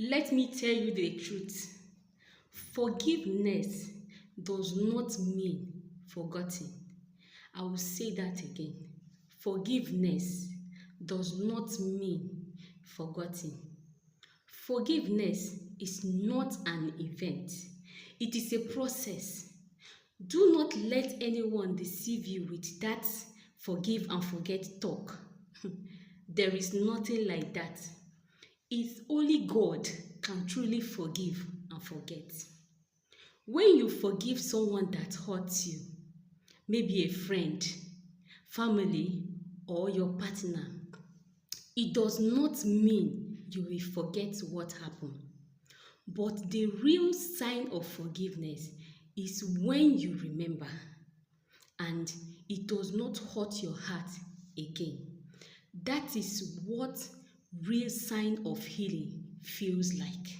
Let me tell you the truth. Forgiveness does not mean forgotten. I will say that again. Forgiveness does not mean forgotten. Forgiveness is not an event, it is a process. Do not let anyone deceive you with that forgive and forget talk. There is nothing like that. It's only God can truly forgive and forget. When you forgive someone that hurts you, maybe a friend, family, or your partner, it does not mean you will forget what happened. But the real sign of forgiveness is when you remember and it does not hurt your heart again. That is what real sign of healing feels like.